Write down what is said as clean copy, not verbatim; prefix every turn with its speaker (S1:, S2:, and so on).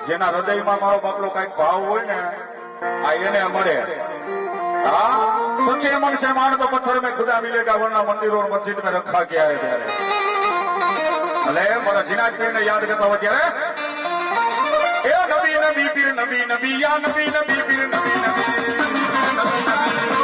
S1: જેના હૃદયમાં મારો બાપલો કઈક ભાવ હોય ને આ એને મળે। हाँ सच्चे मन से मान तो पत्थर में खुदा मिलेगा, वरना मंदिर और मस्जिद में रखा क्या है प्यारे। भले मारा जिनाज पीर ने याद करता हो त्यारे ए नबी नबी पीर नबी नबी या नबी नबी पीर नबी नबी नबी नबी